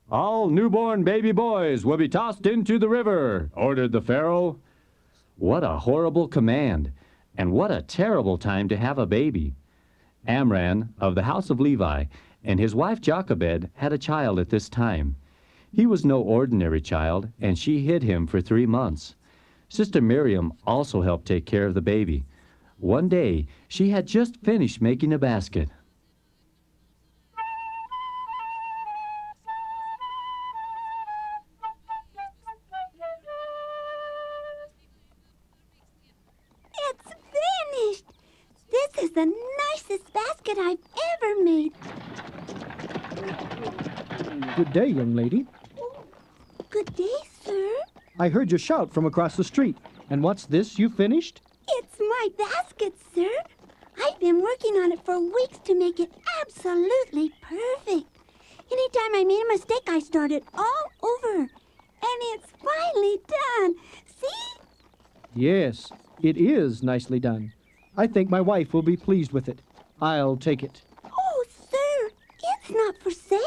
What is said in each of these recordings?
All newborn baby boys will be tossed into the river, ordered the Pharaoh. What a horrible command, and what a terrible time to have a baby. Amram, of the house of Levi, and his wife Jochebed had a child at this time. He was no ordinary child, and she hid him for 3 months. Sister Miriam also helped take care of the baby. One day, she had just finished making a basket. It's finished! This is the nicest basket I've ever made. Good day, young lady. Good day, sir. I heard you shout from across the street. And what's this you finished? It's my basket, sir. I've been working on it for weeks to make it absolutely perfect. Anytime I made a mistake, I started all over. And it's finally done. See? Yes, it is nicely done. I think my wife will be pleased with it. I'll take it. Oh, sir, it's not for sale.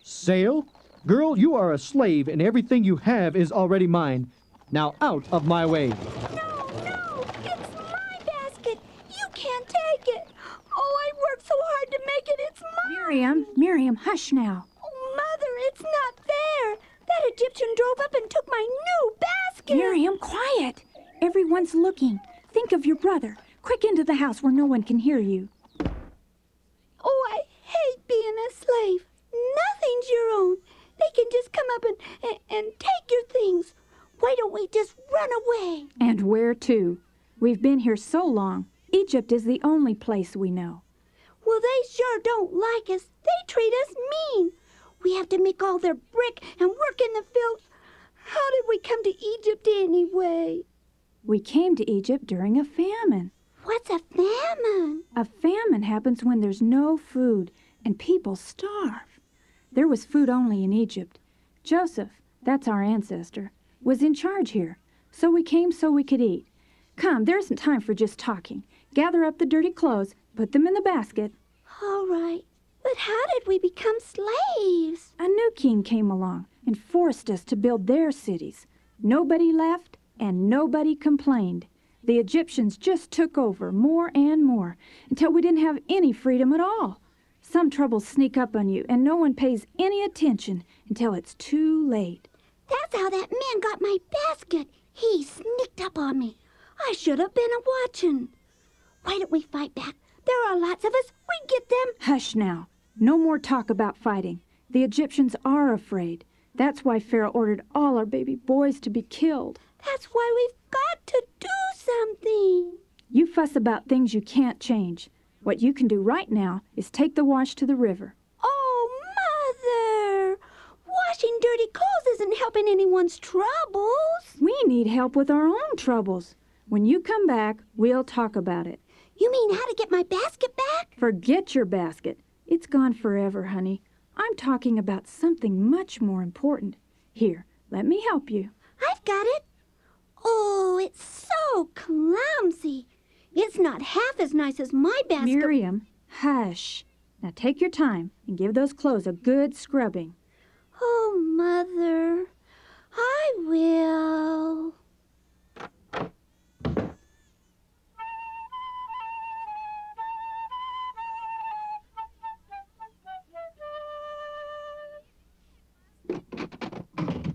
Sale? Girl, you are a slave, and everything you have is already mine. Now out of my way. No, it's my basket. You can't take it. Oh, I worked so hard to make it. It's mine. Miriam, hush now. Oh, Mother, it's not fair. That Egyptian drove up and took my new basket. Miriam, quiet. Everyone's looking. Think of your brother. Quick into the house where no one can hear you. Oh, I hate being a slave. Nothing's your own. They can just come up and take your things. Why don't we just run away? And where to? We've been here so long. Egypt is the only place we know. Well, they sure don't like us. They treat us mean. We have to make all their brick and work in the fields. How did we come to Egypt anyway? We came to Egypt during a famine. What's a famine? A famine happens when there's no food and people starve. There was food only in Egypt. Joseph, that's our ancestor, was in charge here. So we came so we could eat. Come, there isn't time for just talking. Gather up the dirty clothes, put them in the basket. All right. But how did we become slaves? A new king came along and forced us to build their cities. Nobody left and nobody complained. The Egyptians just took over more and more until we didn't have any freedom at all. Some troubles sneak up on you and no one pays any attention until it's too late. That's how that man got my basket. He sneaked up on me. I should have been a-watching. Why don't we fight back? There are lots of us. We get them. Hush now. No more talk about fighting. The Egyptians are afraid. That's why Pharaoh ordered all our baby boys to be killed. That's why we've got to do something. You fuss about things you can't change. What you can do right now is take the wash to the river. Oh, Mother! Washing dirty clothes isn't helping anyone's troubles. We need help with our own troubles. When you come back, we'll talk about it. You mean how to get my basket back? Forget your basket. It's gone forever, honey. I'm talking about something much more important. Here, let me help you. I've got it. Oh, it's so clumsy. It's not half as nice as my basket. Miriam, hush. Now take your time and give those clothes a good scrubbing. Oh, Mother, I will.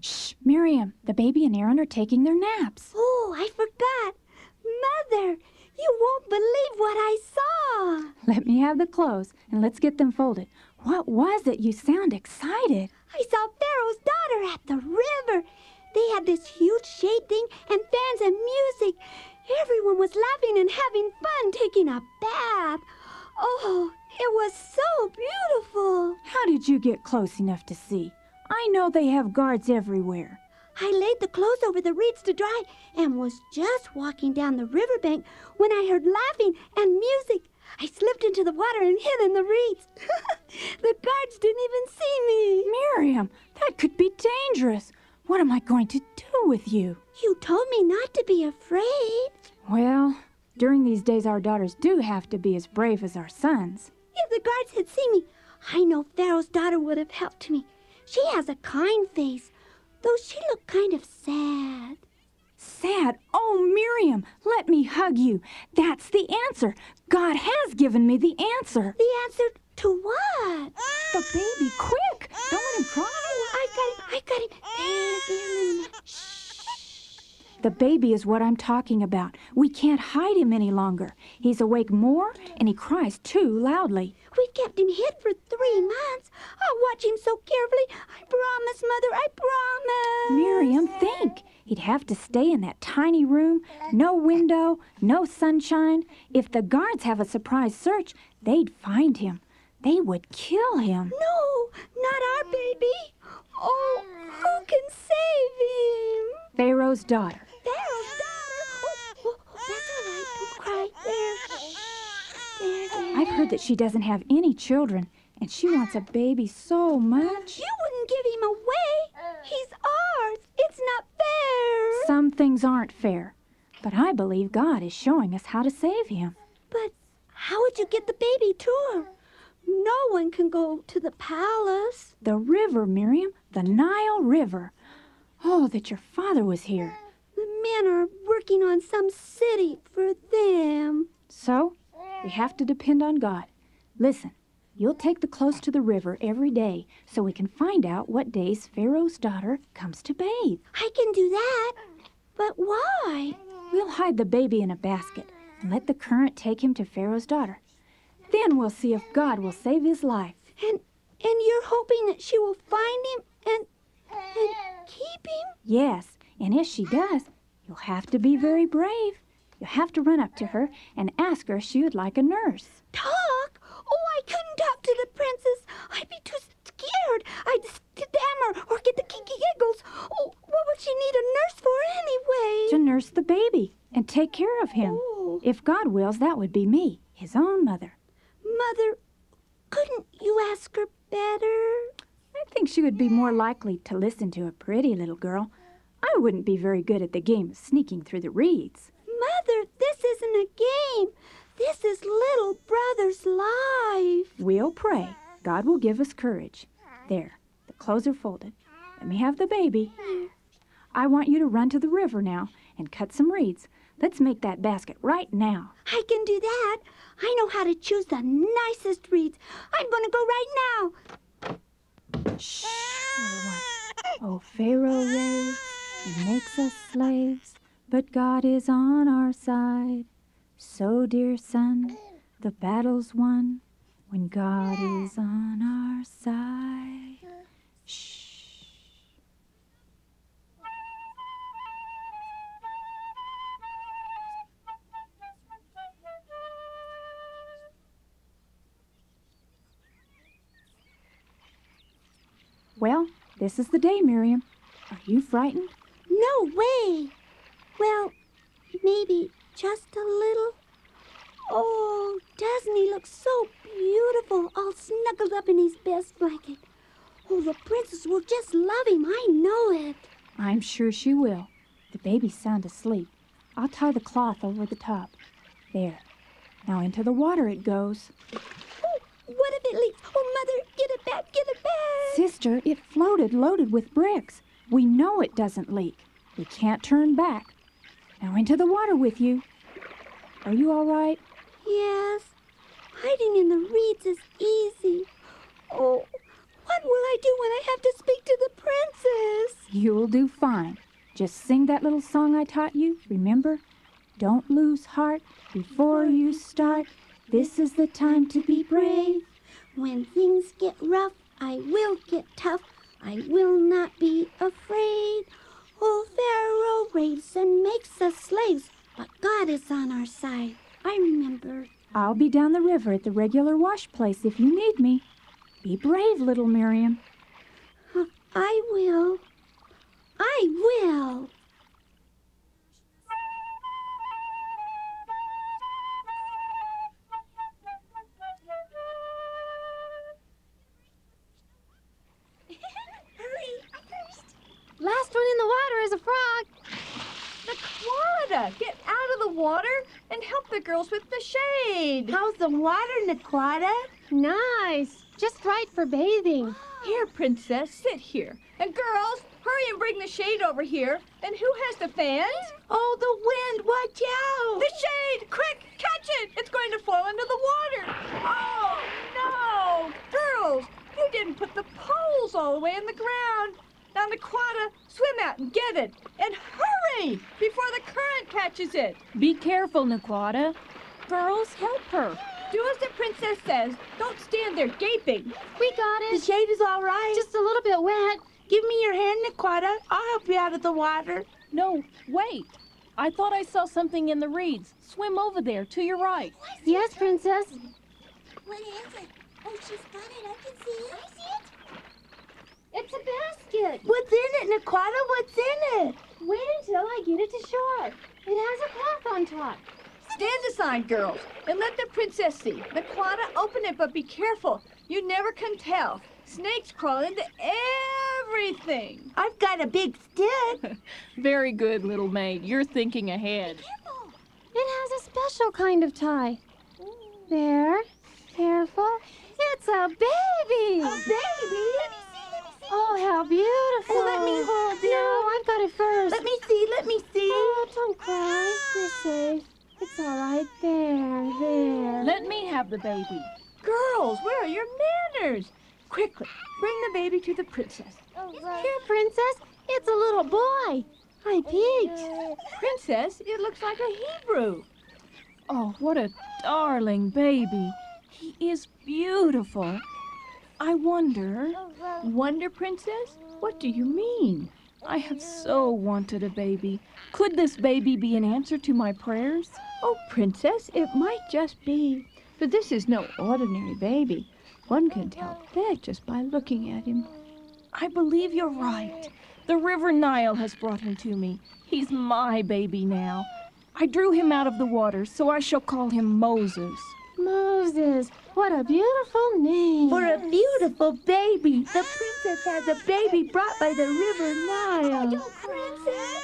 Shh, Miriam, the baby and Aaron are taking their naps. Oh, I forgot. Mother, you won't believe what I saw. Let me have the clothes and let's get them folded. What was it? You sound excited. I saw Pharaoh's daughter at the river. They had this huge shade thing and fans and music. Everyone was laughing and having fun taking a bath. Oh, it was so beautiful. How did you get close enough to see? I know they have guards everywhere. I laid the clothes over the reeds to dry and was just walking down the riverbank when I heard laughing and music. I slipped into the water and hid in the reeds. The guards didn't even see me. Miriam, that could be dangerous. What am I going to do with you? You told me not to be afraid. Well, during these days our daughters do have to be as brave as our sons. If the guards had seen me, I know Pharaoh's daughter would have helped me. She has a kind face, though she looked kind of sad. Sad? Oh, Miriam, let me hug you. That's the answer. God has given me the answer. The answer to what? The baby, quick! Don't let him cry. I got him. There, Luna. Shh. The baby is what I'm talking about. We can't hide him any longer. He's awake more, and he cries too loudly. We've kept him hid for 3 months. I'll watch him so carefully. I promise, Mother, I promise. Miriam, think. He'd have to stay in that tiny room, no window, no sunshine. If the guards have a surprise search, they'd find him. They would kill him. No, not our baby. Oh, who can save him? Pharaoh's daughter. Pharaoh's daughter? Oh, that's all right. Don't cry. There. I've heard that she doesn't have any children, and she wants a baby so much. You wouldn't give him away. He's ours. It's not fair. Some things aren't fair, but I believe God is showing us how to save him. But how would you get the baby to her? No one can go to the palace. The river, Miriam, the Nile River. Oh, that your father was here. The men are working on some city for them. So, we have to depend on God. Listen, you'll take the clothes to the river every day so we can find out what days Pharaoh's daughter comes to bathe. I can do that. But why? We'll hide the baby in a basket and let the current take him to Pharaoh's daughter. Then we'll see if God will save his life. And you're hoping that she will find him and keep him? Yes, and if she does, you'll have to be very brave. You'll have to run up to her and ask her if she would like a nurse. Talk? Oh, I couldn't talk to the princess. I'd be too scared. I'd stammer or get the giggles. Oh, what would she need a nurse for anyway? To nurse the baby and take care of him. Oh. If God wills, that would be me, his own mother. Mother, couldn't you ask her better? I think she would be more likely to listen to a pretty little girl. I wouldn't be very good at the game of sneaking through the reeds. Mother, this isn't a game. This is little brother's life. We'll pray. God will give us courage. There, the clothes are folded. Let me have the baby. I want you to run to the river now and cut some reeds. Let's make that basket right now. I can do that. I know how to choose the nicest reeds. I'm going to go right now. Shh, little one. Oh, Pharaoh raves and makes us slaves, but God is on our side. So, dear son, the battle's won when God is on our side. Shh. Well, this is the day, Miriam. Are you frightened? No way. Well, maybe just a little. Oh, doesn't he look so beautiful, all snuggled up in his best blanket? Oh, the princess will just love him, I know it. I'm sure she will. The baby's sound asleep. I'll tie the cloth over the top. There. Now into the water it goes. Oh, what if it leaks? Oh, Mother, get it back, get it back. Sister, it floated loaded with bricks. We know it doesn't leak. We can't turn back. Now into the water with you. Are you all right? Yes, hiding in the reeds is easy. Oh, what will I do when I have to speak to the princess? You'll do fine. Just sing that little song I taught you, remember? Don't lose heart before you start. This is the time to be brave. When things get rough, I will get tough. I will not be afraid. Oh, Pharaoh raves and makes us slaves, but God is on our side. I remember. I'll be down the river at the regular wash place if you need me. Be brave, little Miriam. I will. I will. Last one in the water is a frog. Naquada, get out of the water and help the girls with the shade. How's the water, Naquada? Nice. Just right for bathing. Here, Princess, sit here. And girls, hurry and bring the shade over here. And who has the fans? Oh, the wind! Watch out! The shade! Quick, catch it! It's going to fall into the water. Oh, no! Girls, you didn't put the poles all the way in the ground. Now, Naquata, swim out and get it. And hurry, before the current catches it. Be careful, Naquata. Girls, help her. Do as the princess says. Don't stand there gaping. We got The it. shade is all right. Just a little bit wet. Give me your hand, Naquata. I'll help you out of the water. No, wait. I thought I saw something in the reeds. Swim over there, to your right. Yes, Princess. What is it? Oh, she's got it. I can see it. I see it. It's a basket. What's in it, Naquata? What's in it? Wait until I get it to shore. It has a cloth on top. Stand aside, girls, and let the princess see. Naquata, open it, but be careful. You never can tell. Snakes crawl into everything. I've got a big stick. Very good, little maid. You're thinking ahead. It has a special kind of tie. There. Careful. It's a baby. A baby? Oh, how beautiful. Oh, let me hold it. No, I've got it first. Let me see. Let me see. Oh, don't cry. You're safe. It's all right. There. Let me have the baby. Girls, where are your manners? Quickly, bring the baby to the princess. Here, Princess. It's a little boy. I peeked. Princess, it looks like a Hebrew. Oh, what a darling baby. He is beautiful. I wonder... Wonder, Princess? What do you mean? I have so wanted a baby. Could this baby be an answer to my prayers? Oh, Princess, it might just be. But this is no ordinary baby. One can tell that just by looking at him. I believe you're right. The river Nile has brought him to me. He's my baby now. I drew him out of the water, so I shall call him Moses. Moses. What a beautiful name. For a beautiful baby. The princess has a baby brought by the river Nile. Princess?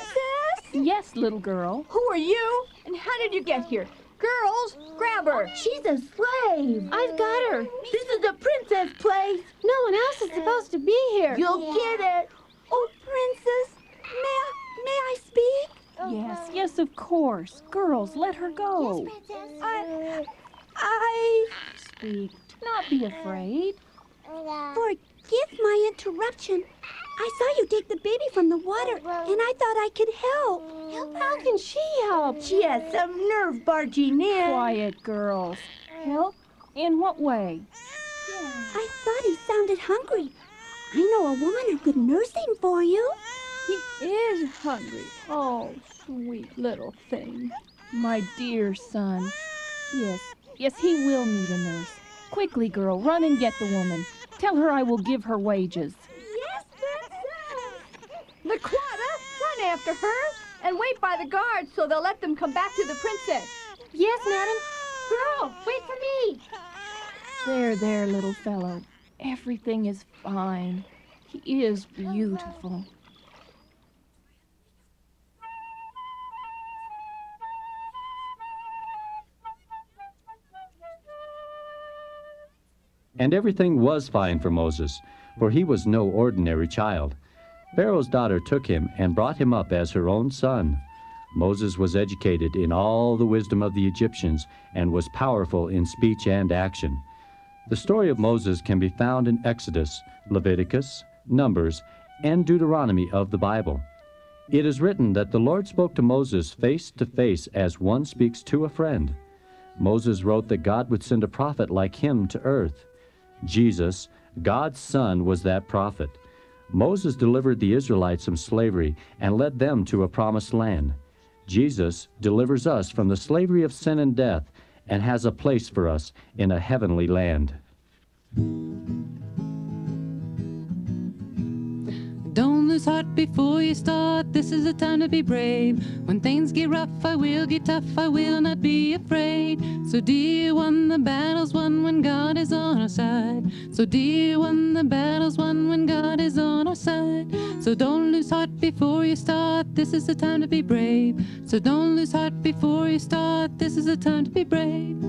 Princess? Yes, little girl. Who are you? And how did you get here? Girls, grab her. She's a slave. I've got her. This is the princess place. No one else is supposed to be here. You'll get it. Oh, Princess, may I speak? Yes, of course. Girls, let her go. I Speak. Do not be afraid. forgive my interruption. I saw you take the baby from the water, and I thought I could help. How can she help? She has some nerve barging in. Quiet, girls. Help? In what way? I thought he sounded hungry. I know a woman who could nurse him for you. He is hungry. Oh, sweet little thing. My dear son. Yes, he will need a nurse. Quickly, girl, run and get the woman. Tell her I will give her wages. Yes, Princess. Naquata, run after her and wait by the guards so they'll let them come back to the princess. Yes, madam. Girl, wait for me. There, little fellow. Everything is fine. He is beautiful. And everything was fine for Moses, for he was no ordinary child. Pharaoh's daughter took him and brought him up as her own son. Moses was educated in all the wisdom of the Egyptians and was powerful in speech and action. The story of Moses can be found in Exodus, Leviticus, Numbers, and Deuteronomy of the Bible. It is written that the Lord spoke to Moses face to face as one speaks to a friend. Moses wrote that God would send a prophet like him to earth. Jesus, God's Son, was that prophet. Moses delivered the Israelites from slavery and led them to a promised land. Jesus delivers us from the slavery of sin and death and has a place for us in a heavenly land. Don't lose heart before you start. This is the time to be brave. When things get rough, I will get tough. I will not be afraid. So dear one, the battle's won when God is on our side. So dear one, the battle's won when God is on our side. So don't lose heart before you start. This is the time to be brave. So don't lose heart before you start. This is the time to be brave.